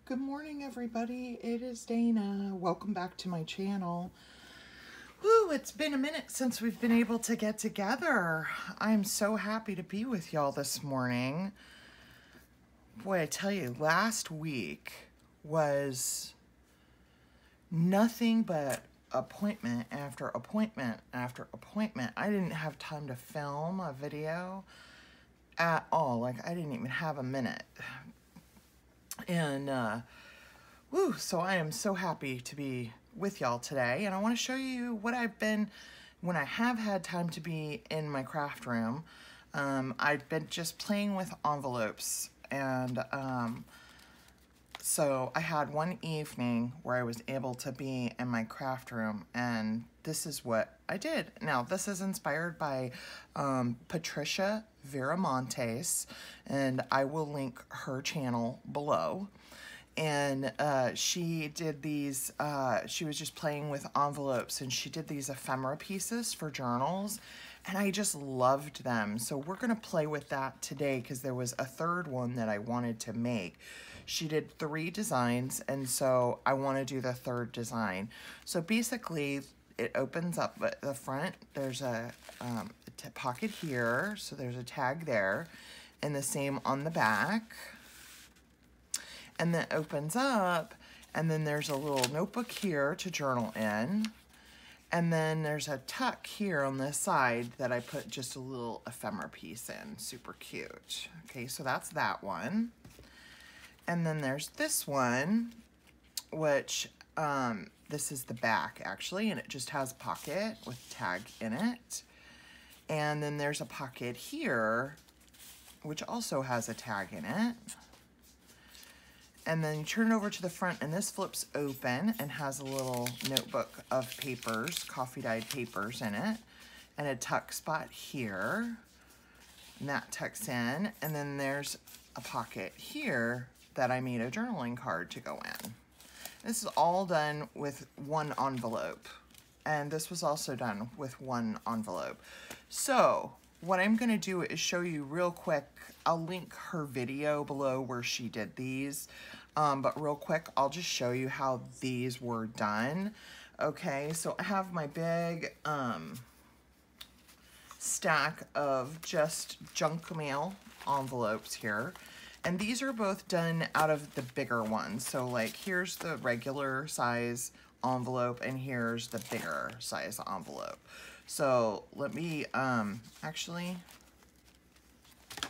Good morning, everybody. It is Dana. Welcome back to my channel. Woo, it's been a minute since we've been able to get together. I'm so happy to be with y'all this morning. Boy, I tell you, last week was nothing but appointment after appointment after appointment. I didn't have time to film a video at all. Like, I didn't even have a minute. And, so I am so happy to be with y'all today. And I want to show you what I've been, when I have had time to be in my craft room. I've been just playing with envelopes. And so I had one evening where I was able to be in my craft room. And this is what I did. Now, this is inspired by Patricia Viramontes, and I will link her channel below. And she did these, she was just playing with envelopes, and she did these ephemera pieces for journals, and I just loved them. So we're gonna play with that today because there was a third one that I wanted to make. She did 3 designs, and so I want to do the third design. So basically, it opens up at the front. There's a pocket here, so there's a tag there, and the same on the back. And then it opens up, and then there's a little notebook here to journal in. And then there's a tuck here on this side that I put just a little ephemera piece in. Super cute. Okay, so that's that one. And then there's this one, which this is the back actually, and it just has a pocket with a tag in it. And then there's a pocket here, which also has a tag in it. And then you turn it over to the front, and this flips open and has a little notebook of papers, coffee dyed papers in it, and a tuck spot here. And that tucks in. And then there's a pocket here that I made a journaling card to go in. This is all done with one envelope. And this was also done with one envelope. So what I'm gonna do is show you real quick. I'll link her video below where she did these. But real quick, I'll just show you how these were done. Okay, so I have my big stack of just junk mail envelopes here. And these are both done out of the bigger ones. So like, here's the regular size envelope, and here's the bigger size envelope. So let me actually, I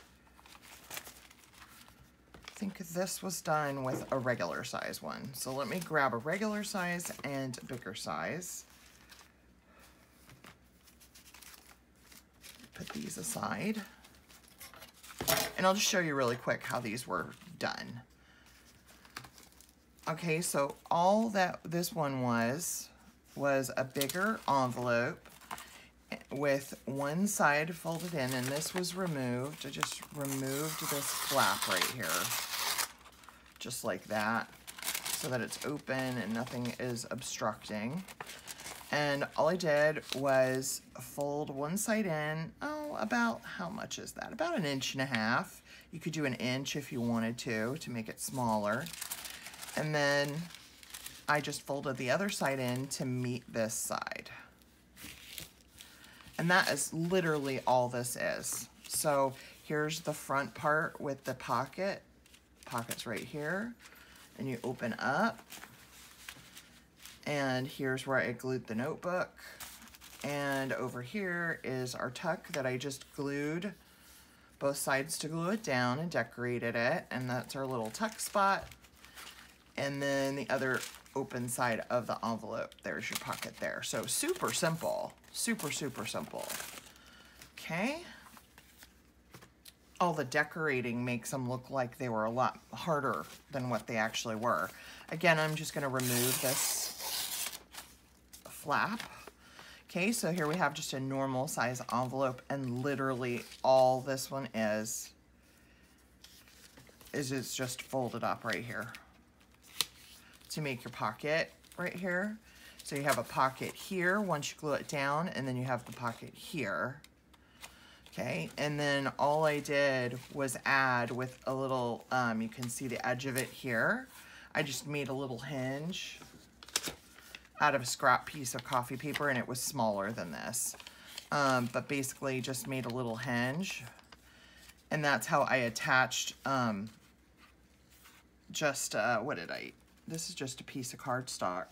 think this was done with a regular size one. So let me grab a regular size and a bigger size. Put these aside. And I'll just show you really quick how these were done. Okay, so all that this one was a bigger envelope with one side folded in, and this was removed. I just removed this flap right here, just like that, so that it's open and nothing is obstructing. And all I did was fold one side in, about, how much is that? About 1.5 inches. You could do 1 inch if you wanted to make it smaller. And then I just folded the other side in to meet this side. And that is literally all this is. So here's the front part with the pocket. Pocket's right here. And you open up. And here's where I glued the notebook. And over here is our tuck that I just glued both sides to glue it down and decorated it. And that's our little tuck spot. And then the other open side of the envelope, there's your pocket there. So super simple, super, super simple. Okay. All the decorating makes them look like they were a lot harder than what they actually were. Again, I'm just gonna remove this flap. Okay, so here we have just a normal size envelope, and literally all this one is it's just folded up right here to make your pocket right here. So you have a pocket here once you glue it down, and then you have the pocket here. Okay, and then all I did was add with a little, you can see the edge of it here. I just made a little hinge out of a scrap piece of coffee paper, and it was smaller than this. But basically just made a little hinge, and that's how I attached this is just a piece of cardstock.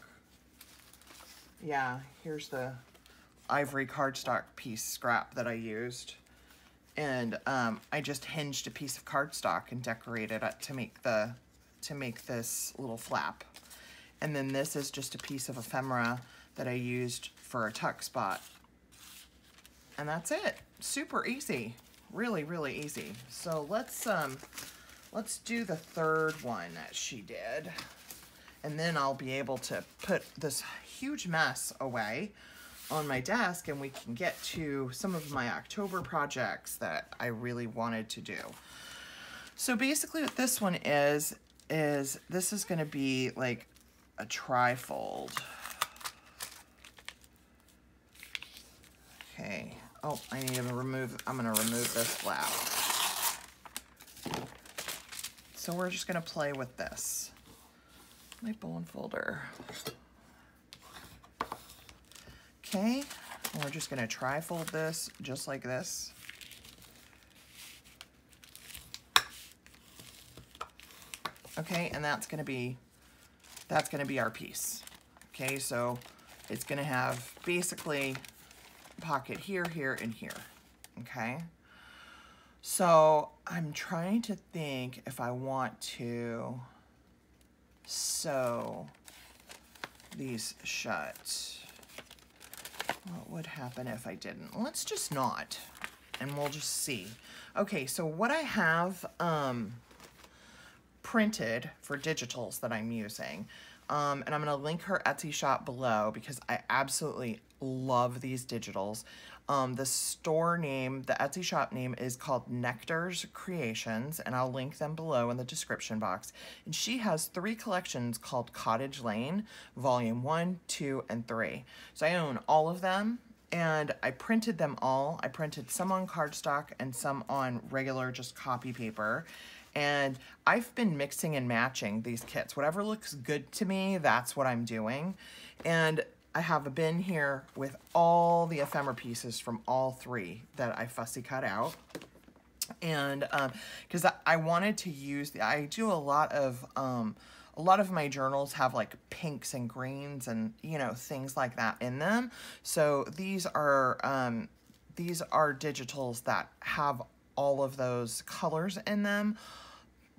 Yeah, here's the ivory cardstock piece scrap that I used. And I just hinged a piece of cardstock and decorated it to make this little flap. And then this is just a piece of ephemera that I used for a tuck spot. And that's it. Super easy. Really, really easy. So let's do the third one that she did. And then I'll be able to put this huge mess away on my desk, and we can get to some of my October projects that I really wanted to do. So basically what this one is this is going to be like a trifold. Okay. Oh, I'm going to remove this flap. So we're just going to play with this. My bone folder. Okay, and we're just going to trifold this just like this. Okay, and that's going to be our piece. Okay, so it's going to have basically a pocket here, here, and here. Okay, so I'm trying to think if I want to sew these shut. What would happen if I didn't? Let's just not, and we'll just see. Okay, so what I have printed for digitals that I'm using, and I'm going to link her Etsy shop below because I absolutely love these digitals. The store name, the Etsy shop name is called Nectar's Creations, and I'll link them below in the description box. And she has 3 collections called Cottage Lane, Volume 1, 2, and 3. So I own all of them, and I printed them all. I printed some on cardstock and some on regular just copy paper. And I've been mixing and matching these kits. Whatever looks good to me, that's what I'm doing. And I have a bin here with all the ephemera pieces from all 3 that I fussy cut out. And because I wanted to use I do a lot of my journals have like pinks and greens and, you know, things like that in them. So these are digitals that have all of those colors in them,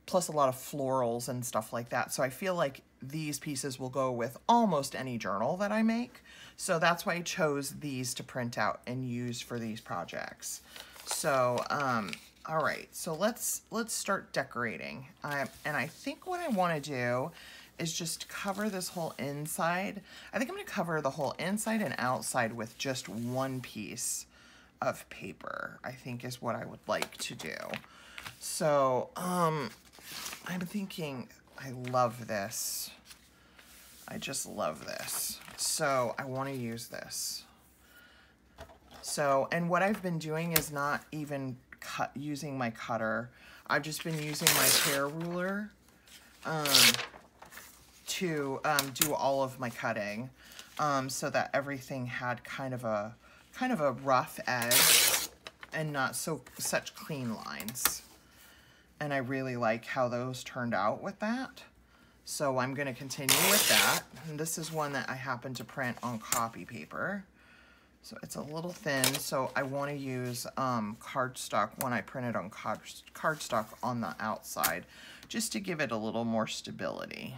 plus a lot of florals and stuff like that. So I feel like these pieces will go with almost any journal that I make. So that's why I chose these to print out and use for these projects. So, all right, so let's start decorating. And I think what I want to do is just cover this whole inside. I think I'm going to cover the whole inside and outside with just one piece of paper, I think is what I would like to do. So, I'm thinking, I love this. I just love this. So I want to use this. So, and what I've been doing is not even using my cutter. I've just been using my tear ruler to do all of my cutting, so that everything had kind of a rough edge and not such clean lines. And I really like how those turned out with that. So I'm going to continue with that. And this is one that I happen to print on copy paper. So it's a little thin, so I want to use cardstock when I print it on cardstock on the outside, just to give it a little more stability.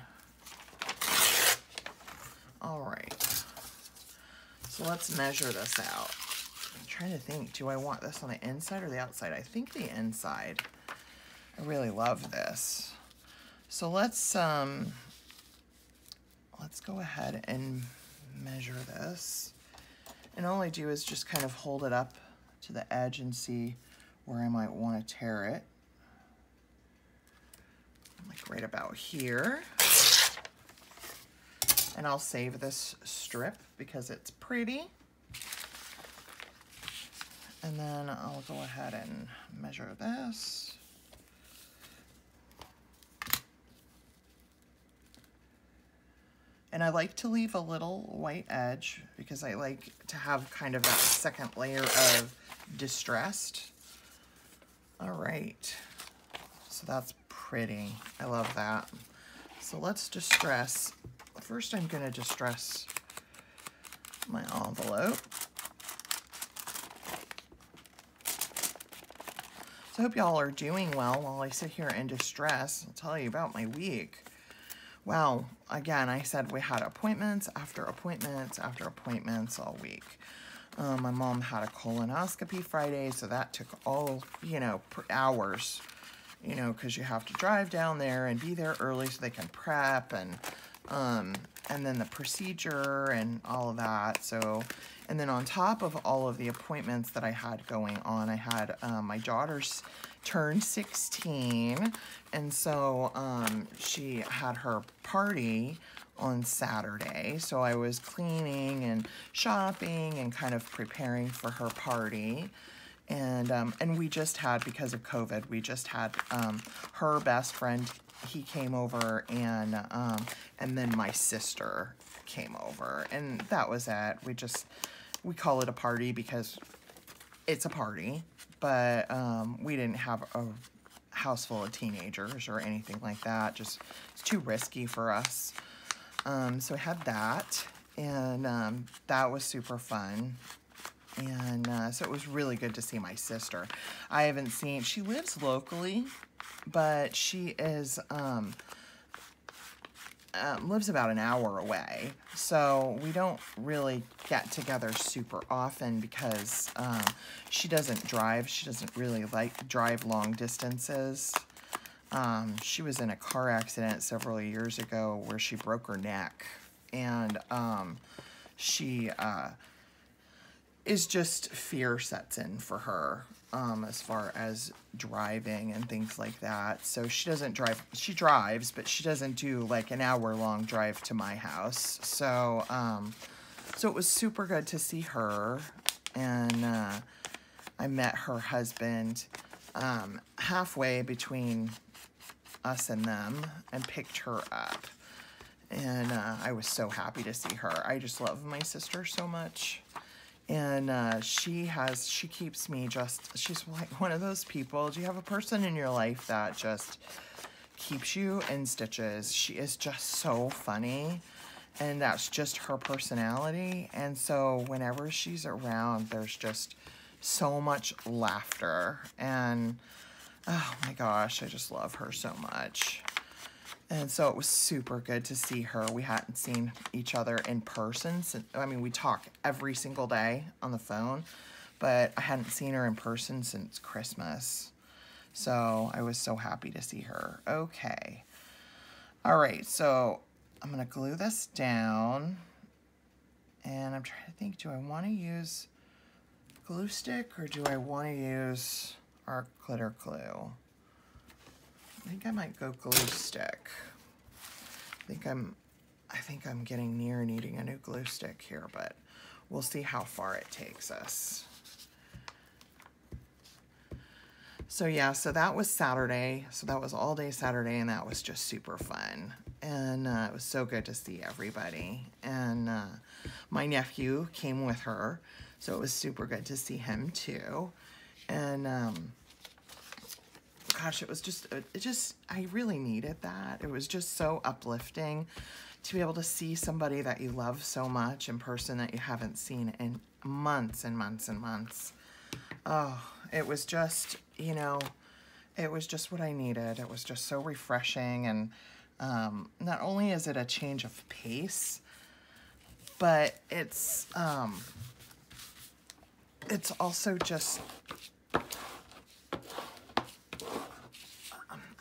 All right, so let's measure this out. I'm trying to think, do I want this on the inside or the outside? I think the inside. I really love this. So let's go ahead and measure this. And all I do is just kind of hold it up to the edge and see where I might want to tear it. Like right about here. And I'll save this strip because it's pretty. And then I'll go ahead and measure this. And I like to leave a little white edge because I like to have kind of that second layer of distressed. All right, so that's pretty. I love that. So let's distress. First, I'm going to distress my envelope. So I hope y'all are doing well while I sit here in distress. I'll tell you about my week. Well, again, I said we had appointments after appointments after appointments all week. My mom had a colonoscopy Friday, so that took all, hours, because you have to drive down there and be there early so they can prep and then the procedure and all of that. So, and then on top of all of the appointments that I had going on, I had my daughter's turned 16, and so she had her party on Saturday. So I was cleaning and shopping and kind of preparing for her party. And we just had, because of COVID, we just had her best friend, he came over, and then my sister came over, and that was it. We call it a party because it's a party, but we didn't have a house full of teenagers or anything like that. Just, it's too risky for us. So I had that, and that was super fun. And so it was really good to see my sister. I haven't seen, she lives locally, but she is, lives about an hour away. So we don't really get together super often because she doesn't drive. She doesn't really drive long distances. She was in a car accident several years ago where she broke her neck, and she is just, fear sets in for her as far as driving and things like that. So she doesn't drive. She drives, but she doesn't do like an hour-long drive to my house. So so it was super good to see her, and I met her husband halfway between us and them and picked her up. And I was so happy to see her. I just love my sister so much. And she keeps me she's like one of those people. Do you have a person in your life that just keeps you in stitches? She is just so funny, and that's just her personality. And so whenever she's around, there's just so much laughter. And oh my gosh, I just love her so much. And so it was super good to see her. We hadn't seen each other in person since, I mean, we talk every single day on the phone, but I hadn't seen her in person since Christmas. So I was so happy to see her. Okay. All right, so I'm gonna glue this down, and I'm trying to think, do I wanna use glue stick or do I wanna use our glitter glue? I think I might go glue stick. I think I'm getting near needing a new glue stick here, but we'll see how far it takes us. So yeah, so that was Saturday. So that was all day Saturday, and that was just super fun. And it was so good to see everybody. And my nephew came with her, so it was super good to see him too. And gosh, I really needed that. It was just so uplifting to be able to see somebody that you love so much in person that you haven't seen in months and months and months. Oh, it was just, it was just what I needed. It was just so refreshing. And not only is it a change of pace, but it's also just,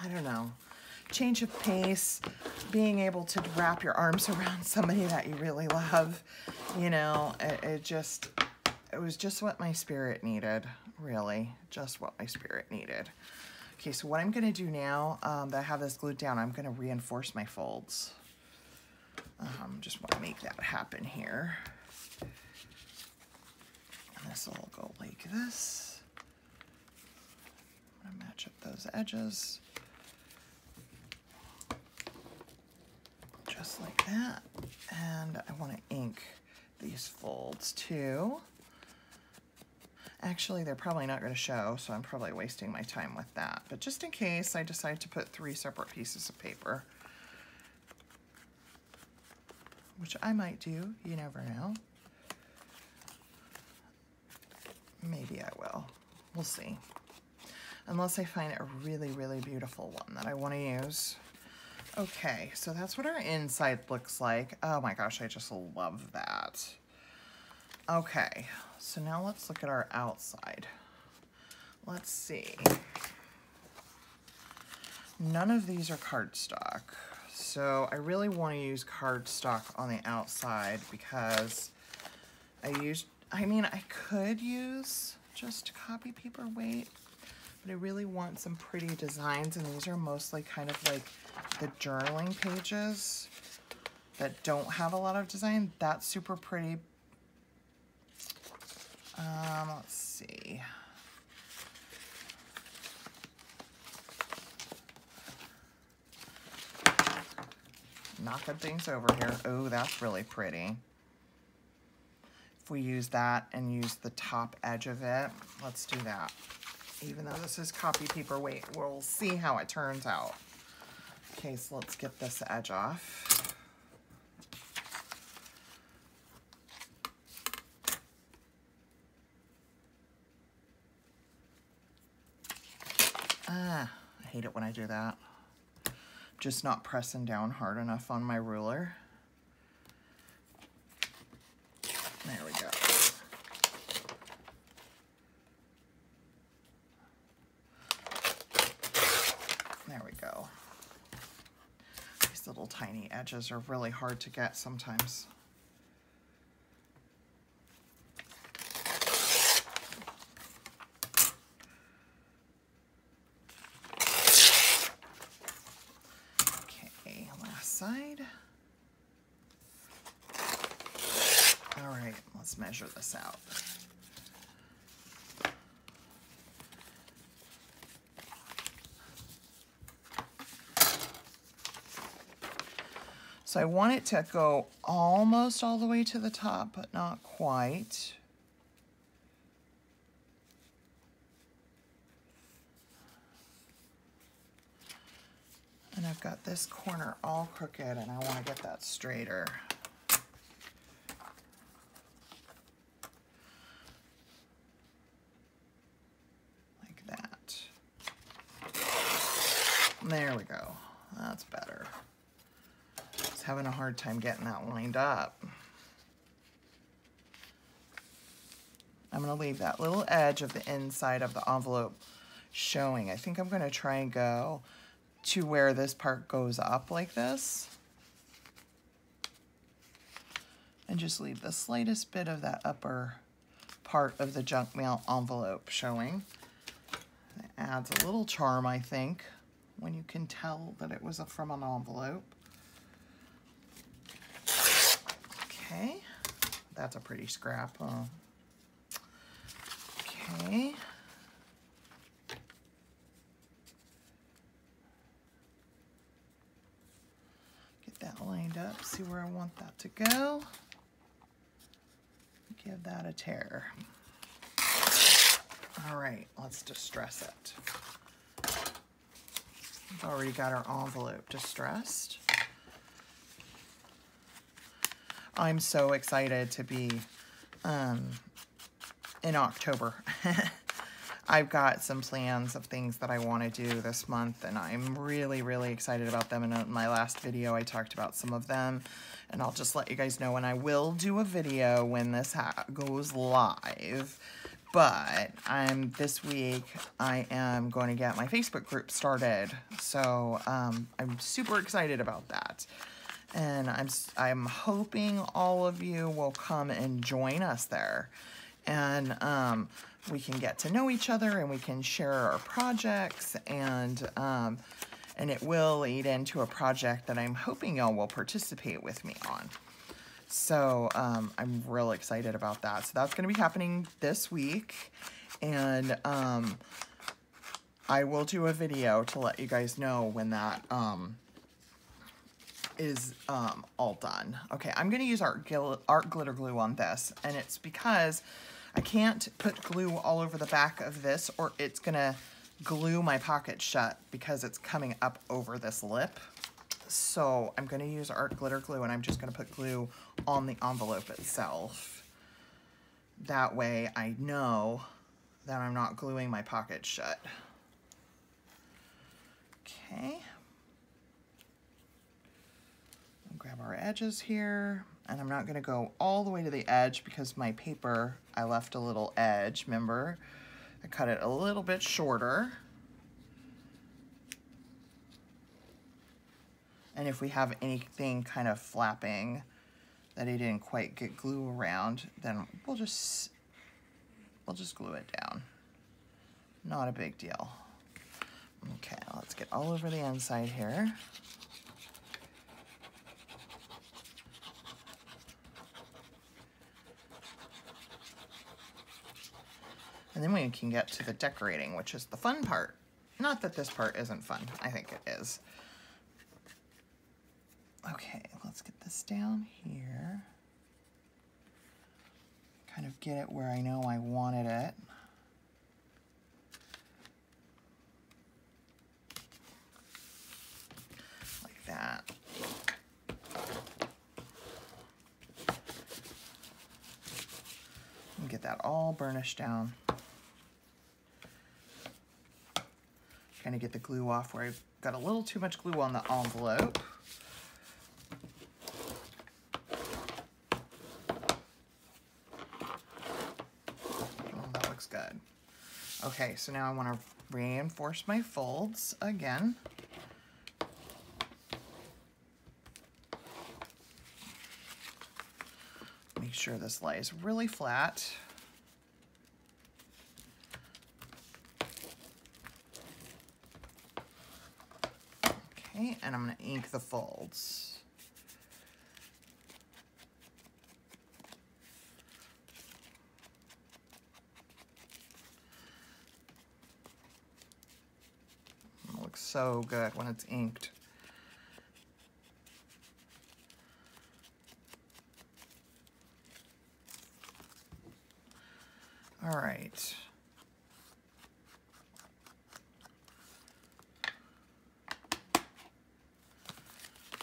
I don't know, change of pace, being able to wrap your arms around somebody that you really love, it was just what my spirit needed, really, just what my spirit needed. Okay, so what I'm gonna do now that I have this glued down, I'm gonna reinforce my folds. Just wanna make that happen here. And this will go like this. I'm gonna match up those edges. just like that. And I want to ink these folds too. Actually, they're probably not going to show, so I'm probably wasting my time with that. But just in case, I decide to put 3 separate pieces of paper, which I might do, you never know. Maybe I will. We'll see. Unless I find a really, really beautiful one that I want to use. Okay, so that's what our inside looks like. Oh my gosh, I just love that. Okay, so now let's look at our outside. Let's see. None of these are cardstock. So I really want to use cardstock on the outside because I could use just copy paper weight, but I really want some pretty designs, and these are mostly kind of like the journaling pages that don't have a lot of design. That's super pretty. Let's see. Knocking things over here. Oh, that's really pretty. If we use that and use the top edge of it, let's do that. Even though this is copy paper weight, we'll see how it turns out. Okay, so let's get this edge off. I hate it when I do that. Just not pressing down hard enough on my ruler. There we go. There we go. These little tiny edges are really hard to get sometimes. Side. All right, let's measure this out. So I want it to go almost all the way to the top, but not quite. And I've got this corner all crooked, and I want to get that straighter. Like that. There we go. That's better. I was having a hard time getting that lined up. I'm going to leave that little edge of the inside of the envelope showing. I think I'm going to try and go to where this part goes up like this, and just leave the slightest bit of that upper part of the junk mail envelope showing. It adds a little charm, I think, when you can tell that it was from an envelope. Okay, that's a pretty scrap. Okay. That lined up, see where I want that to go. Give that a tear. All right, let's distress it. We've already got our envelope distressed. I'm so excited to be in October. I've got some plans of things that I want to do this month, and I'm really, really excited about them. And in my last video, I talked about some of them, and I'll just let you guys know, and I will do a video when this goes live. But this week, I am going to get my Facebook group started, so I'm super excited about that. And I'm hoping all of you will come and join us there. And we can get to know each other, and we can share our projects, and it will lead into a project that I'm hoping y'all will participate with me on. So I'm real excited about that. So that's going to be happening this week, and I will do a video to let you guys know when that is all done. Okay, I'm gonna use art glitter glue on this, and it's because I can't put glue all over the back of this or it's gonna glue my pocket shut because it's coming up over this lip. So I'm gonna use art glitter glue, and I'm just gonna put glue on the envelope itself. That way I know that I'm not gluing my pocket shut. Okay. I'll grab our edges here, and I'm not gonna go all the way to the edge because my paper, I left a little edge, remember? I cut it a little bit shorter. And if we have anything kind of flapping that I didn't quite get glue around, then we'll just glue it down. Not a big deal. Okay, let's get all over the inside here. And then we can get to the decorating, which is the fun part. Not that this part isn't fun, I think it is. Okay, let's get this down here. Kind of get it where I know I wanted it. Like that. And get that all burnished down. Kind of get the glue off where I've got a little too much glue on the envelope. Good. Okay, so now I want to reinforce my folds again. Make sure this lays really flat. Okay, and I'm going to ink the folds. Looks so good when it's inked. All right.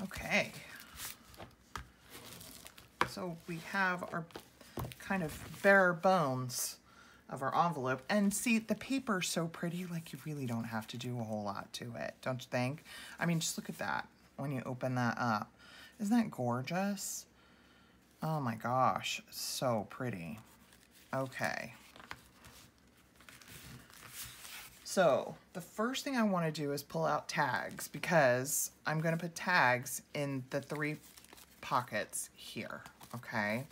Okay. So we have our kind of bare bones of our envelope, and see, the paper's so pretty, like you really don't have to do a whole lot to it, don't you think? I mean, just look at that when you open that up. Isn't that gorgeous? Oh my gosh, so pretty. Okay. So the first thing I want to do is pull out tags, because I'm going to put tags in the 3 pockets here, okay?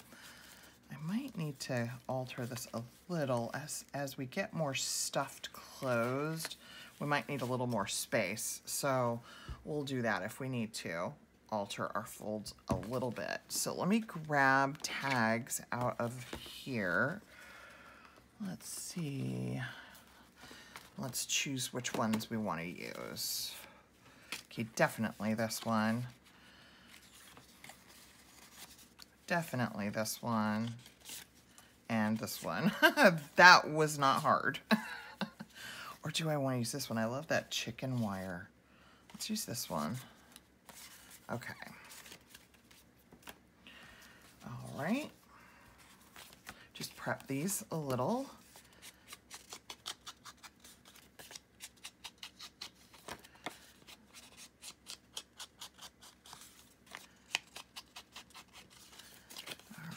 I might need to alter this a little as we get more stuffed closed. We might need a little more space, so we'll do that if we need to alter our folds a little bit. So let me grab tags out of here. Let's see. Let's choose which ones we want to use. Okay, definitely this one. Definitely this one. And this one. That was not hard. Or do I want to use this one? I love that chicken wire. Let's use this one. Okay. All right. Just prep these a little.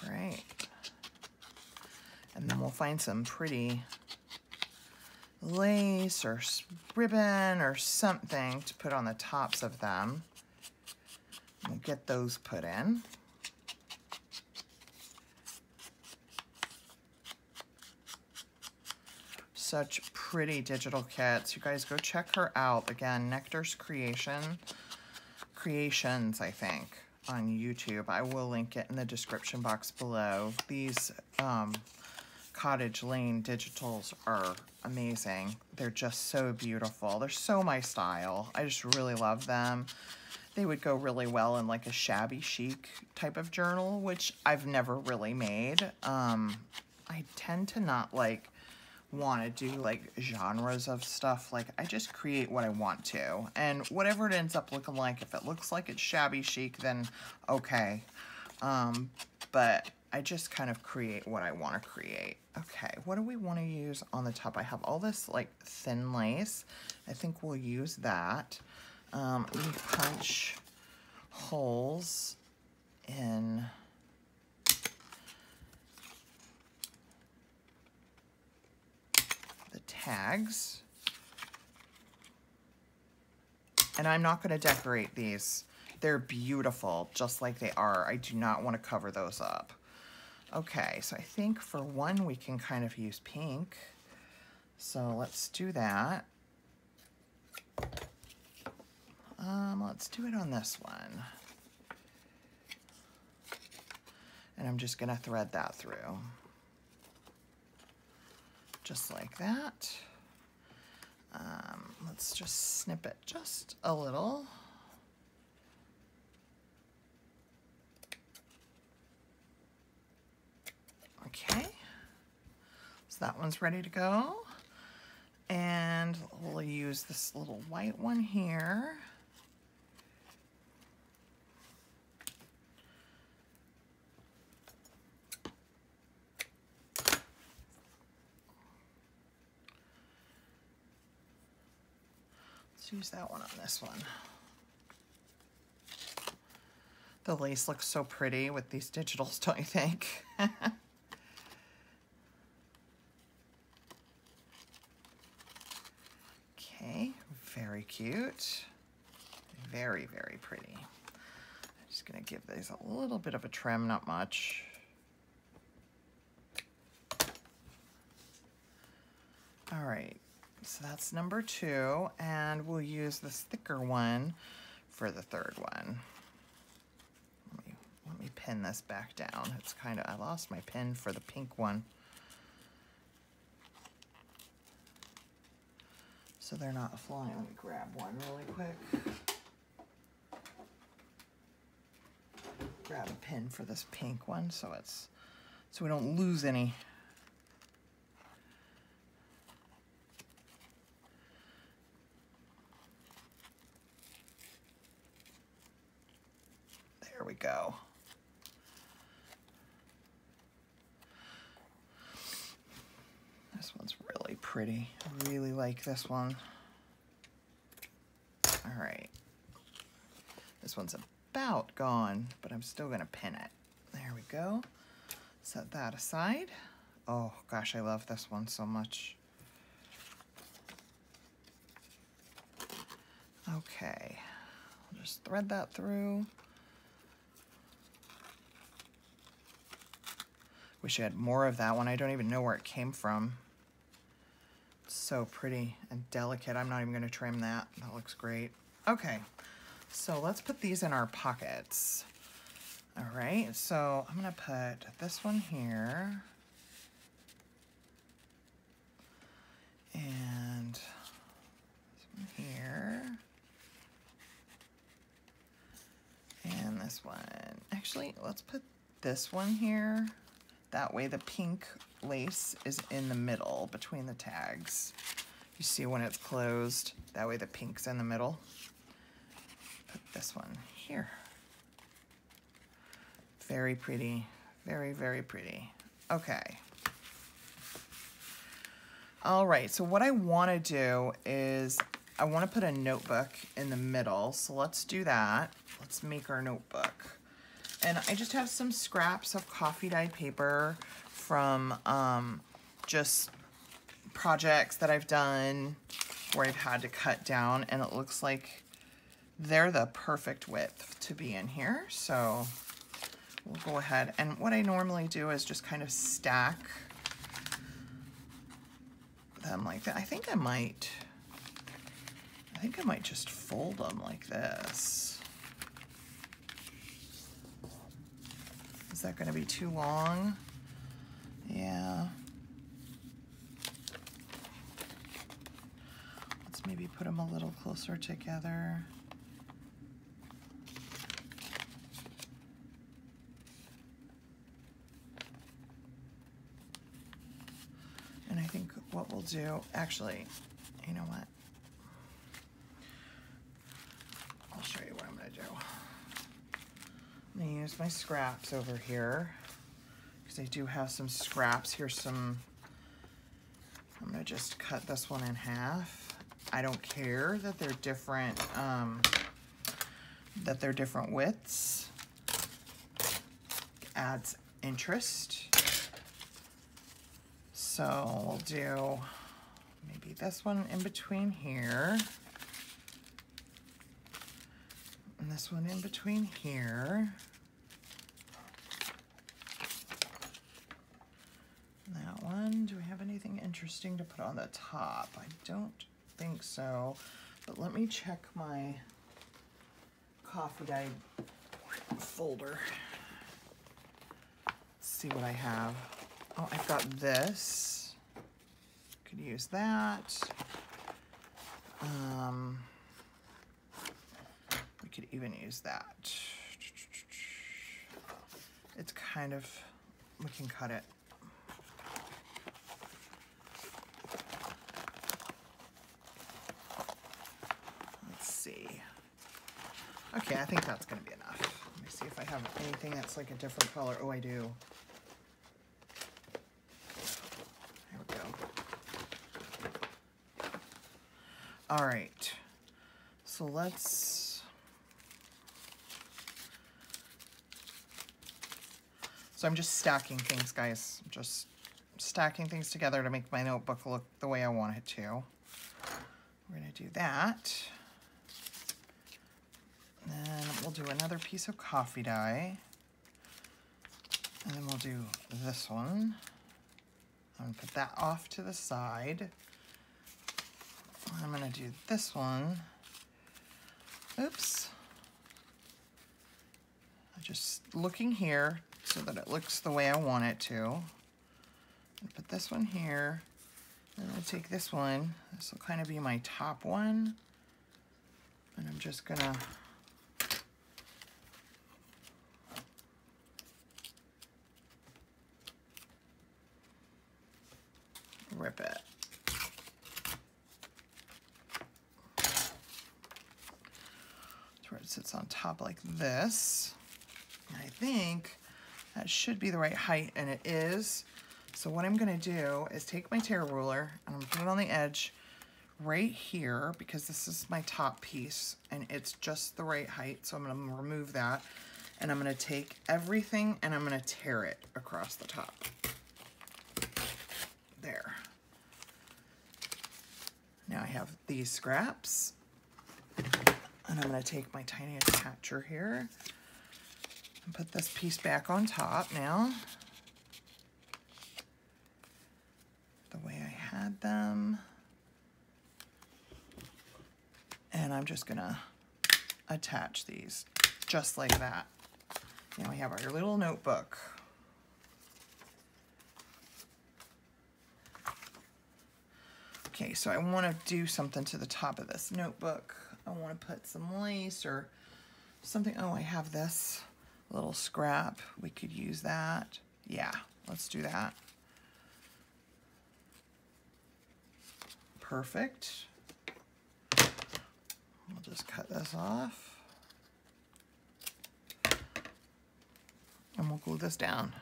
All right. And then we'll find some pretty lace or ribbon or something to put on the tops of them. We'll get those put in. Such pretty digital kits. You guys go check her out. Again, Nectar's Creations, I think, on YouTube. I will link it in the description box below. These Cottage Lane digitals are amazing. They're just so beautiful. They're so my style. I just really love them. they would go really well in like a shabby chic type of journal, which I've never really made. I tend to not like want to do like genres of stuff. Like I just create what I want to, and whatever it ends up looking like, if it looks like it's shabby chic, then okay. But I just kind of create what I want to create. Okay, what do we want to use on the top? I have all this like thin lace. I think we'll use that. Let me punch holes in the tags. And I'm not going to decorate these. They're beautiful, just like they are. I do not want to cover those up. Okay, so I think for one we can kind of use pink. So let's do that. Let's do it on this one. And I'm just going to thread that through. Just like that. Let's just snip it just a little. Okay, so that one's ready to go. And we'll use this little white one here. Let's use that one on this one. The lace looks so pretty with these digitals, don't you think? Okay, very cute. Very, very pretty. I'm just gonna give these a little bit of a trim, not much. All right, so that's number 2, and we'll use this thicker one for the third one. Let me pin this back down. It's kind of, I lost my pin for the pink one. So they're not flying. Let me grab one really quick. Grab a pin for this pink one so we don't lose any. There we go. This one's really pretty. I really like this one. All right. This one's about gone, but I'm still gonna pin it. There we go. Set that aside. Oh gosh, I love this one so much. Okay, I'll just thread that through. Wish I had more of that one. I don't even know where it came from. It's so pretty and delicate. I'm not even gonna trim that. That looks great. Okay, so let's put these in our pockets. All right, so I'm gonna put this one here. And this one here. And this one. Actually, let's put this one here. That way the pink lace is in the middle between the tags. You see when it's closed, that way the pink's in the middle. Put this one here. Very pretty, very, very pretty. Okay. All right, so what I wanna do is I wanna put a notebook in the middle, so let's do that. Let's make our notebook. And I just have some scraps of coffee dyed paper from just projects that I've done where I've had to cut down, and it looks like they're the perfect width to be in here. So we'll go ahead, and what I normally do is just kind of stack them like that. I think I might just fold them like this. Is that going to be too long? Yeah. Let's maybe put them a little closer together. I think what we'll do, actually, you know what? I'll show you what I'm gonna do. I'm gonna use my scraps over here because I do have some scraps. Here's some, I'm gonna just cut this one in half. I don't care that they're different, widths. Adds interest. So we'll do maybe this one in between here. And this one in between here. That one, do we have anything interesting to put on the top? I don't think so, but let me check my coffee dye folder. Let's see what I have. Oh, I've got this. Could use that. We could even use that. It's kind of, we can cut it. Let's see. Okay, I think that's gonna be enough. Let me see if I have anything that's like a different color. Oh, I do. There we go. All right, so let's, so I'm just stacking things, guys. Just stacking things together to make my notebook look the way I want it to. We're gonna do that. And then we'll do another piece of coffee dye. And then we'll do this one. I'm gonna put that off to the side. I'm gonna do this one. Oops. I'm just looking here so that it looks the way I want it to. And put this one here. And I'll take this one. This will kind of be my top one. And I'm just gonna rip it. Where it sits on top like this. And I think that should be the right height, and it is. So what I'm gonna do is take my tear ruler and I'm gonna put it on the edge right here because this is my top piece and it's just the right height. So I'm gonna remove that and I'm gonna take everything and I'm gonna tear it across the top. There. Now I have these scraps. And I'm going to take my tiny attacher here and put this piece back on top now, the way I had them. And I'm just going to attach these just like that. Now we have our little notebook. Okay, so I want to do something to the top of this notebook. I want to put some lace or something. Oh, I have this little scrap. We could use that. Yeah, let's do that. Perfect. We'll just cut this off. And we'll glue this down.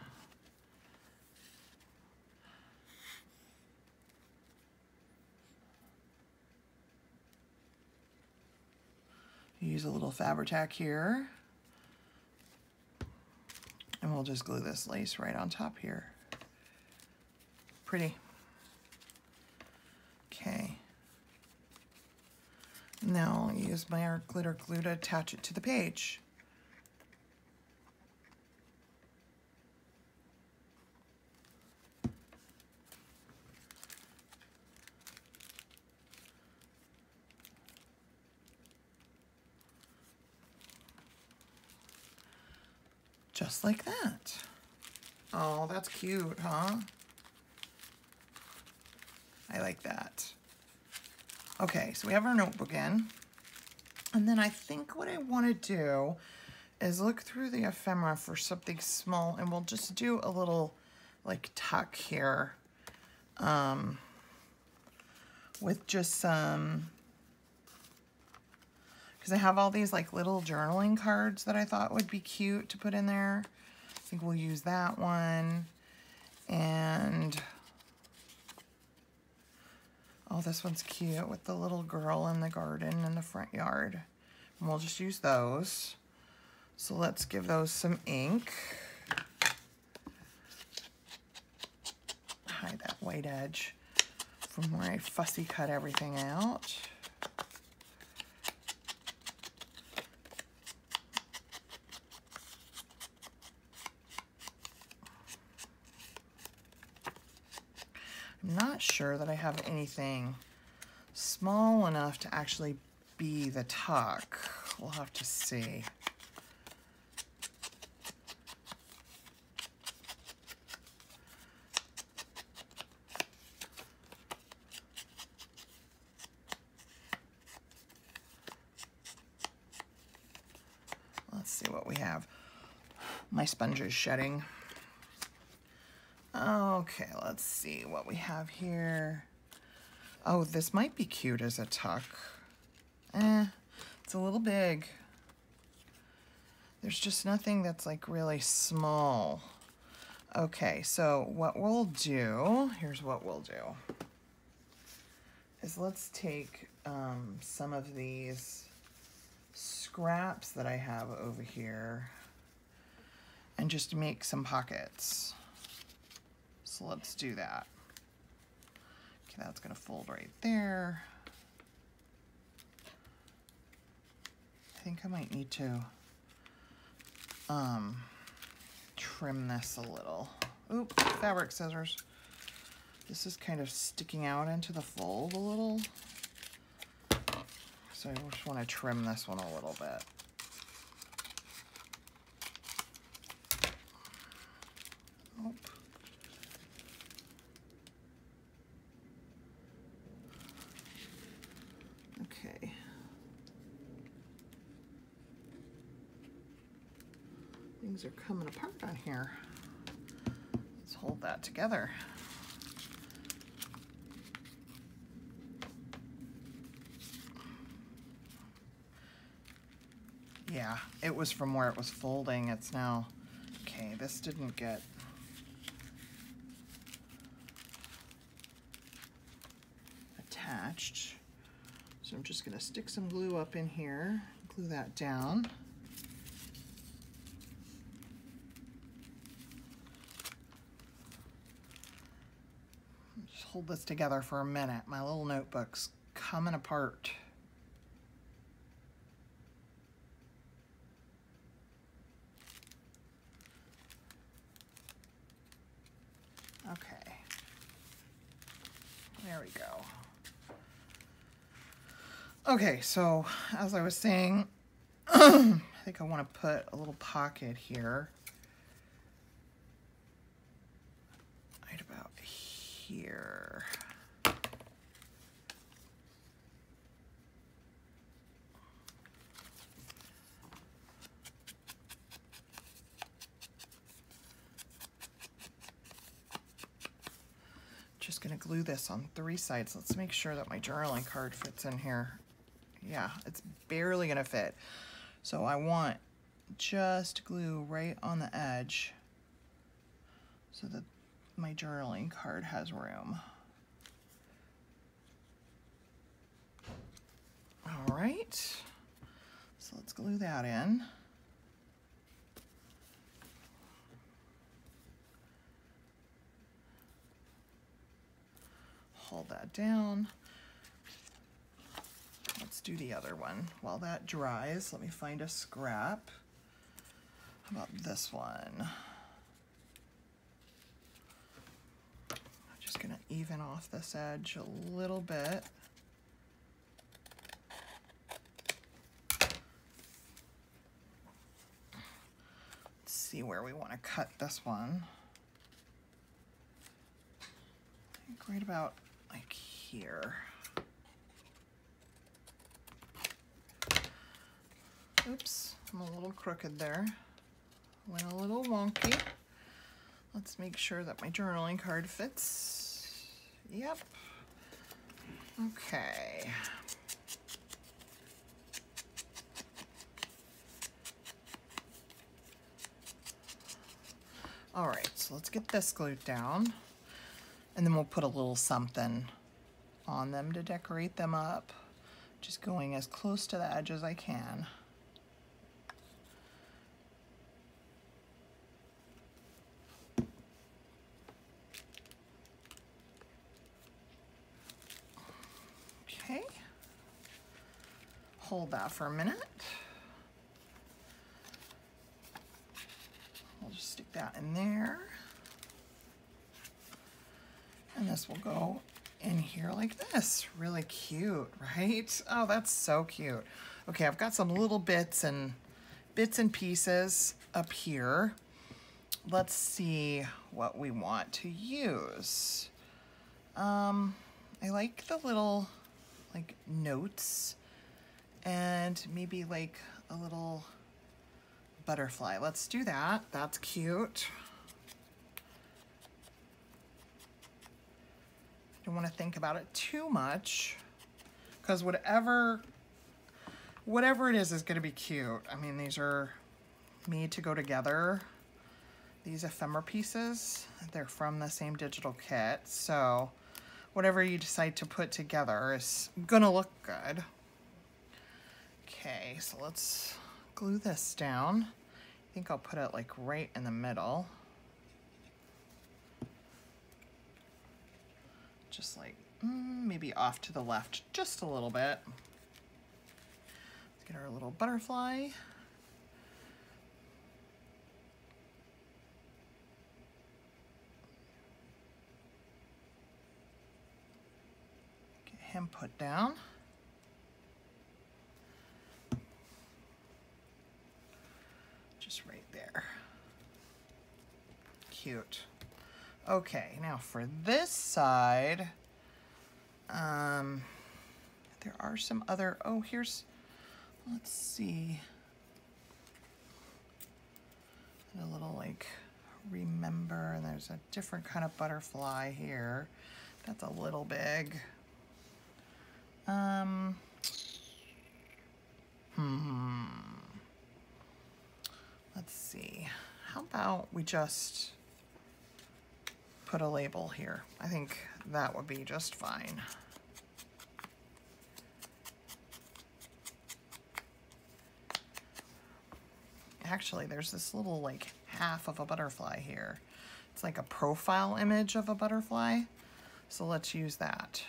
Use a little Fabri-Tac here. And we'll just glue this lace right on top here. Pretty. Okay. Now I'll use my art glitter glue to attach it to the page. Just like that. Oh, that's cute, huh? I like that. Okay, so we have our notebook in. And then I think what I want to do is look through the ephemera for something small, and we'll just do a little like tuck here. And with just some, because I have all these like little journaling cards that I thought would be cute to put in there. I think we'll use that one. And oh, this one's cute with the little girl in the garden in the front yard. And we'll just use those. So let's give those some ink. Hide that white edge from where I fussy cut everything out. I'm not sure that I have anything small enough to actually be the tuck. We'll have to see. Let's see what we have. My sponge is shedding. Okay, let's see what we have here. Oh, this might be cute as a tuck. It's a little big. There's just nothing that's like really small. Okay, so what we'll do, here's what we'll do, is let's take some of these scraps that I have over here and just make some pockets. So let's do that. Okay, that's gonna fold right there. I think I might need to trim this a little. Oops, fabric scissors. This is kind of sticking out into the fold a little. So I just want to trim this one a little bit. Nope. Okay. Things are coming apart on here. Let's hold that together. Yeah, it was from where it was folding. It's now, okay, this didn't get attached. So I'm just gonna stick some glue up in here, glue that down. Just hold this together for a minute. My little notebook's coming apart. Okay, there we go. Okay, so as I was saying, I think I want to put a little pocket here, right about here. Just gonna glue this on 3 sides. Let's make sure that my journaling card fits in here. Yeah, it's barely gonna fit. So I want just glue right on the edge so that my journaling card has room. All right, so let's glue that in. Hold that down. Let's do the other one. While that dries, let me find a scrap. How about this one? I'm just gonna even off this edge a little bit. Let's see where we want to cut this one. I think right about like here. Oops, I'm a little crooked there. Went a little wonky. Let's make sure that my journaling card fits. Yep. Okay. All right, so let's get this glued down, and then we'll put a little something on them to decorate them up. Just going as close to the edge as I can. Okay. Hold that for a minute. We'll just stick that in there. And this will go in here like this. Really cute, right? Oh, that's so cute. Okay, I've got some little bits and pieces up here. Let's see what we want to use. I like the little like notes and maybe like a little butterfly. Let's do that. That's cute. Don't want to think about it too much because whatever it is going to be cute. I mean, these are made to go together. These ephemera pieces, they're from the same digital kit. So whatever you decide to put together is gonna look good. Okay, so let's glue this down. I think I'll put it like right in the middle. Just like maybe off to the left just a little bit. Let's get our little butterfly. Get him put down. Just right there. Cute. Okay, now for this side, there are some other, oh, here's, let's see, a little like remember, and there's a different kind of butterfly here. That's a little big. Let's see, how about we just put a label here. I think that would be just fine. Actually, there's this little like half of a butterfly here. It's like a profile image of a butterfly. So let's use that.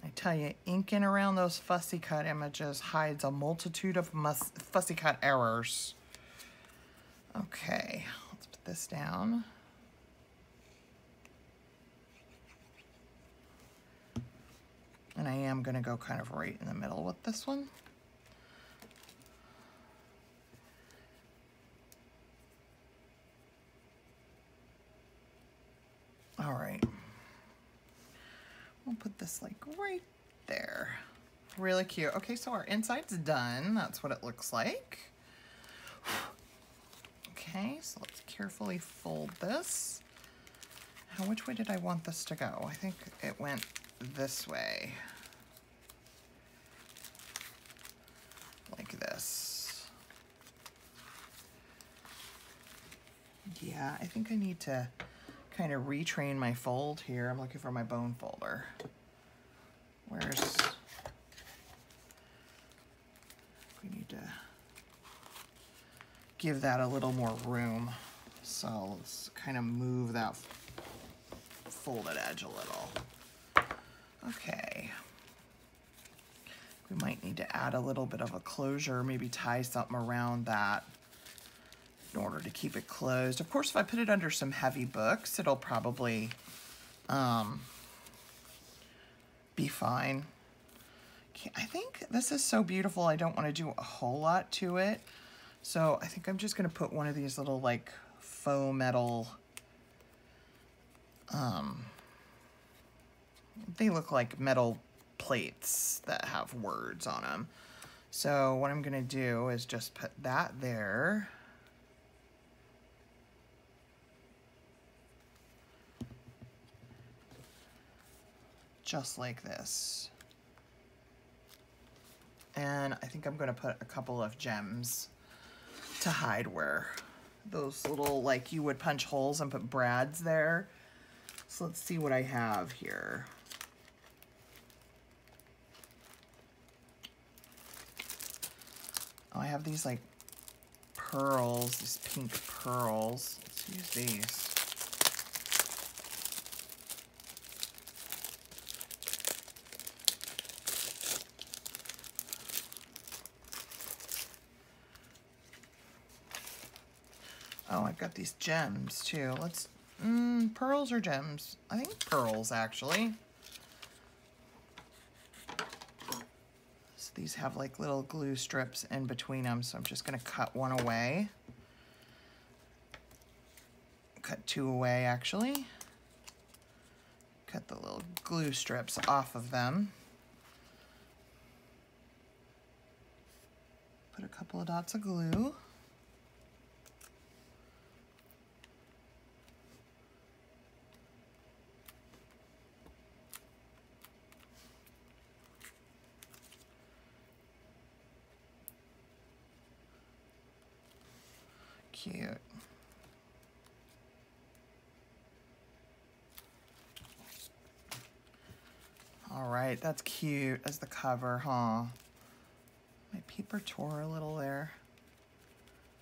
I tell you, inking around those fussy cut images hides a multitude of fussy cut errors. Okay, let's put this down. And I am going to go kind of right in the middle with this one. All right. We'll put this like right there. Really cute. Okay, so our inside's done. That's what it looks like. Okay, so let's carefully fold this. Now, which way did I want this to go? I think it went this way. Like this. Yeah, I think I need to kind of retrain my fold here. I'm looking for my bone folder. We need to give that a little more room. So let's kind of move that folded edge a little. Okay. We might need to add a little bit of a closure, maybe tie something around that in order to keep it closed. Of course, if I put it under some heavy books, it'll probably be fine. Okay, I think this is so beautiful, I don't want to do a whole lot to it. So I think I'm just going to put one of these little like faux metal, they look like metal plates that have words on them. So what I'm going to do is just put that there. just like this. And I think I'm gonna put a couple of gems to hide where those little, like you would punch holes and put brads there. So let's see what I have here. Oh, I have these like pearls, these pink pearls. Let's use these. Oh, I've got these gems too. Let's, pearls or gems? I think pearls actually. So these have like little glue strips in between them, so I'm just gonna cut one away. Cut two away actually. Cut the little glue strips off of them. Put a couple of dots of glue. Cute. All right, that's cute as the cover, huh? My paper tore a little there.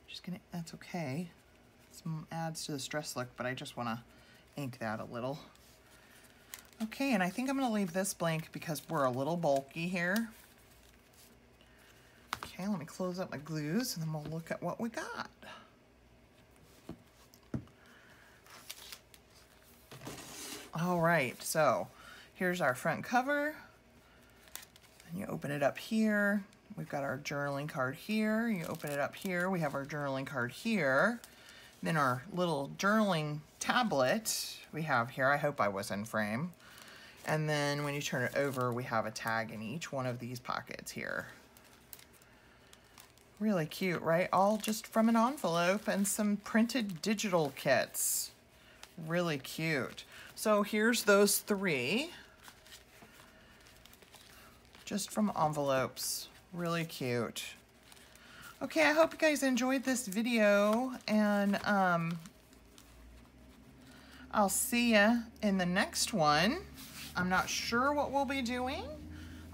Just gonna, that's okay. Some adds to the stress look, but I just wanna ink that a little. Okay, and I think I'm gonna leave this blank because we're a little bulky here. Okay, let me close up my glues and then we'll look at what we got. All right, so here's our front cover. And you open it up here. We've got our journaling card here. You open it up here. We have our journaling card here. Then our little journaling tablet we have here. I hope I was in frame. And then when you turn it over, we have a tag in each one of these pockets here. Really cute, right? All just from an envelope and some printed digital kits. Really cute. So here's those three. Just from envelopes. Really cute. Okay, I hope you guys enjoyed this video, and I'll see ya in the next one. I'm not sure what we'll be doing,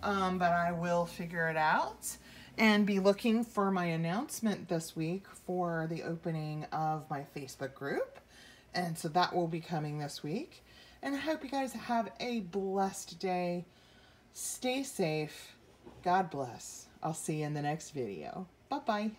but I will figure it out. And be looking for my announcement this week for the opening of my Facebook group. And so that will be coming this week. And I hope you guys have a blessed day. Stay safe. God bless. I'll see you in the next video. Bye-bye.